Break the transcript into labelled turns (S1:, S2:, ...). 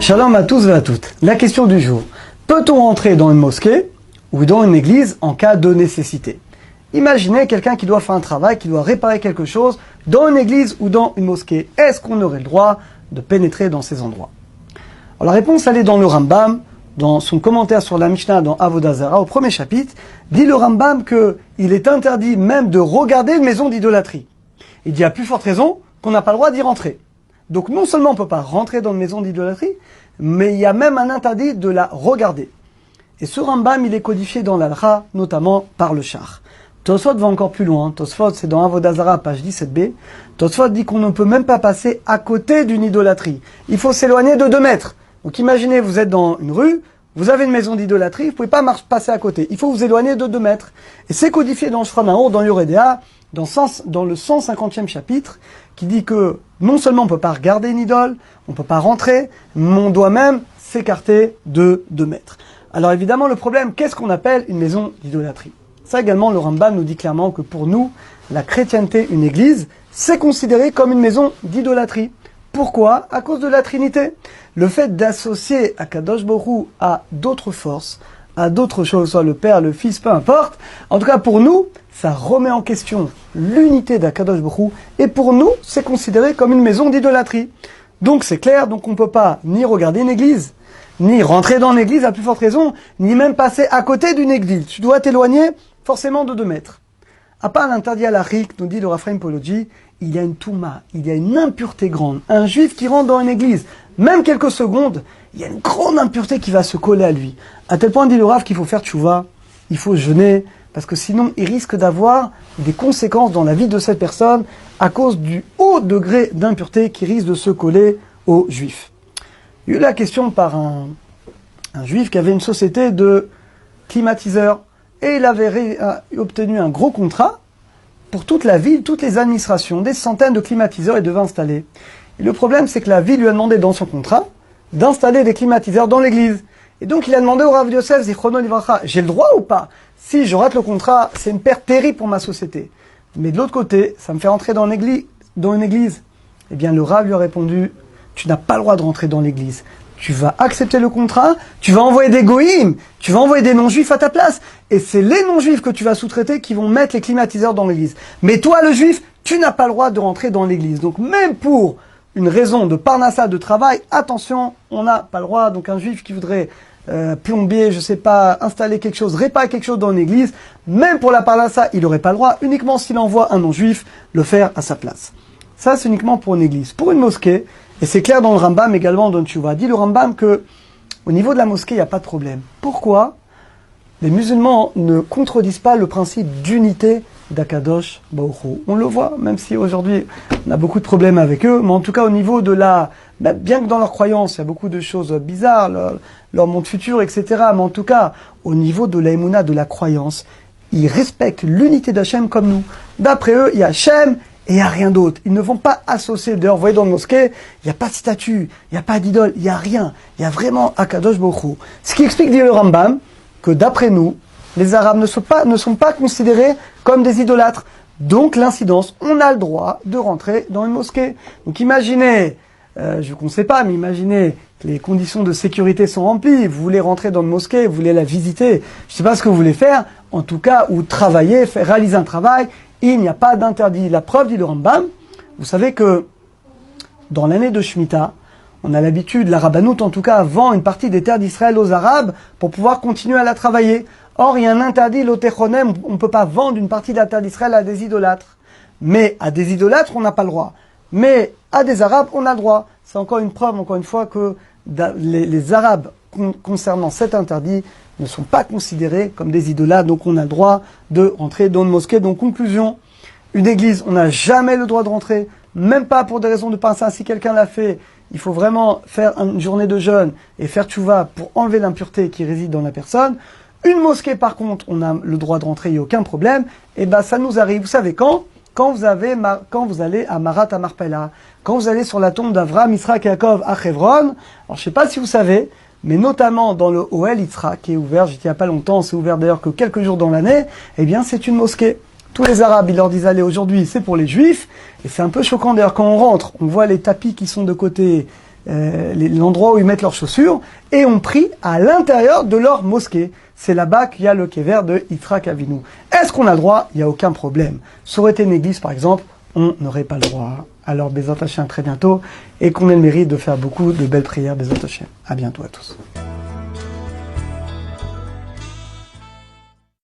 S1: Shalom à tous et à toutes. La question du jour. Peut-on rentrer dans une mosquée ou dans une église en cas de nécessité? Imaginez quelqu'un qui doit faire un travail, qui doit réparer quelque chose dans une église ou dans une mosquée. Est-ce qu'on aurait le droit de pénétrer dans ces endroits? Alors la réponse, elle est dans le Rambam, dans son commentaire sur la Mishnah dans Avodah Zarah, au premier chapitre, dit le Rambam qu'il est interdit même de regarder une maison d'idolâtrie. Il dit à plus forte raison qu'on n'a pas le droit d'y rentrer. Donc non seulement on ne peut pas rentrer dans une maison d'idolâtrie, mais il y a même un interdit de la regarder. Et ce Rambam, il est codifié dans l'Alcha, notamment par le Shach. Tosfot va encore plus loin. Tosfot, c'est dans Avodah Zarah, page 17b. Tosfot dit qu'on ne peut même pas passer à côté d'une idolâtrie. Il faut s'éloigner de 2 mètres. Donc imaginez, vous êtes dans une rue, vous avez une maison d'idolâtrie, vous ne pouvez pas passer à côté. Il faut vous éloigner de 2 mètres. Et c'est codifié dans Shulchan Arour, dans Yoredea, dans le 150e chapitre, qui dit que non seulement on ne peut pas regarder une idole, on ne peut pas rentrer, mais on doit même s'écarter de 2 mètres. Alors évidemment, le problème, qu'est-ce qu'on appelle une maison d'idolâtrie? Ça également, le Rambam nous dit clairement que pour nous, la chrétienté, une église, c'est considéré comme une maison d'idolâtrie. Pourquoi? À cause de la Trinité. Le fait d'associer Akadosh Baruch Hu à d'autres forces, à d'autres choses, soit le Père, le Fils, peu importe. En tout cas, pour nous, ça remet en question l'unité d'Akadosh Baruch Hu. Et pour nous, c'est considéré comme une maison d'idolâtrie. Donc c'est clair, donc on ne peut pas ni regarder une église, ni rentrer dans une église à plus forte raison, ni même passer à côté d'une église. Tu dois t'éloigner forcément de 2 mètres. À part l'interdit halachique, nous dit le Raphaim Pologi, il y a une touma, il y a une impureté grande. Un juif qui rentre dans une église, même quelques secondes, il y a une grande impureté qui va se coller à lui. À tel point, dit le Rav, qu'il faut faire tchouva, il faut jeûner, parce que sinon, il risque d'avoir des conséquences dans la vie de cette personne à cause du haut degré d'impureté qui risque de se coller aux juifs. Il y a eu la question par un juif qui avait une société de climatiseurs et il avait obtenu un gros contrat pour toute la ville, toutes les administrations, des centaines de climatiseurs il devait installer. Et le problème, c'est que la ville lui a demandé dans son contrat d'installer des climatiseurs dans l'église. Et donc il a demandé au Rav Yosef Zichrono Livracha, j'ai le droit ou pas? Si je rate le contrat, c'est une perte terrible pour ma société. Mais de l'autre côté, ça me fait rentrer dans une église. Eh bien le Rav lui a répondu, tu n'as pas le droit de rentrer dans l'église. Tu vas accepter le contrat, tu vas envoyer des goïms, tu vas envoyer des non-juifs à ta place. Et c'est les non-juifs que tu vas sous-traiter qui vont mettre les climatiseurs dans l'église. Mais toi, le juif, tu n'as pas le droit de rentrer dans l'église. Donc même pour une raison de parnassa, de travail, attention, on n'a pas le droit. Donc un juif qui voudrait plombier, je sais pas, installer quelque chose, réparer quelque chose dans une église, même pour la parnassa, il n'aurait pas le droit, uniquement s'il envoie un non-juif le faire à sa place. Ça, c'est uniquement pour une église. Pour une mosquée, et c'est clair dans le Rambam également, dans Tchouva, dit le Rambam que au niveau de la mosquée, il n'y a pas de problème. Pourquoi? Les musulmans ne contredisent pas le principe d'unité d'Akadosh Baruch Hu. On le voit, même si aujourd'hui on a beaucoup de problèmes avec eux, mais en tout cas au niveau de bien que dans leur croyance, il y a beaucoup de choses bizarres, leur monde futur, etc. Mais en tout cas, au niveau de la émouna, de la croyance, ils respectent l'unité d'Hachem comme nous. D'après eux, il y a Hachem, et il n'y a rien d'autre. Ils ne vont pas associer. D'ailleurs, vous voyez dans la mosquée, il n'y a pas de statue, il n'y a pas d'idole, il n'y a rien. Il y a vraiment Akadosh Baruch Hu. Ce qui explique, dit le Rambam, que d'après nous, les Arabes ne sont pas considérés comme des idolâtres. Donc l'incidence, on a le droit de rentrer dans une mosquée. Donc imaginez, je ne sais pas, mais imaginez que les conditions de sécurité sont remplies, vous voulez rentrer dans une mosquée, vous voulez la visiter, je ne sais pas ce que vous voulez faire, en tout cas, ou travailler, réaliser un travail, il n'y a pas d'interdit. La preuve, dit le Rambam, vous savez que dans l'année de Shemitah, on a l'habitude, la Rabbanout en tout cas, vend une partie des terres d'Israël aux Arabes pour pouvoir continuer à la travailler. Or, il y a un interdit, l'Otechonem, on ne peut pas vendre une partie de la terre d'Israël à des idolâtres. Mais à des idolâtres, on n'a pas le droit. Mais à des Arabes, on a le droit. C'est encore une preuve, encore une fois, que les Arabes, concernant cet interdit, ne sont pas considérés comme des idolâtres, donc on a le droit de rentrer dans une mosquée. Donc conclusion, une église, on n'a jamais le droit de rentrer, même pas pour des raisons de parnassa. Si quelqu'un l'a fait, il faut vraiment faire une journée de jeûne et faire tchouva pour enlever l'impureté qui réside dans la personne. Une mosquée, par contre, on a le droit de rentrer, il n'y a aucun problème. Et ben ça nous arrive, vous savez quand vous allez à Marat Amarpela, quand vous allez sur la tombe d'Avraham, Yitzhak et Yaakov à Hebron. Alors je ne sais pas si vous savez, mais notamment dans le Ohel Yitzhak, qui est ouvert, j'étais il n'y a pas longtemps, c'est ouvert d'ailleurs que quelques jours dans l'année, eh bien c'est une mosquée. Tous les Arabes, ils leur disent, allez, aujourd'hui, c'est pour les Juifs, et c'est un peu choquant d'ailleurs, quand on rentre, on voit les tapis qui sont de côté, l'endroit où ils mettent leurs chaussures et ont pris à l'intérieur de leur mosquée. C'est là-bas qu'il y a le kéver de Yitzhak Avinu. Est-ce qu'on a le droit? Il n'y a aucun problème. Ça aurait été une église, par exemple, on n'aurait pas le droit. Alors, Bezat Hashem, très bientôt, et qu'on ait le mérite de faire beaucoup de belles prières, Bezat Hashem. À bientôt à tous.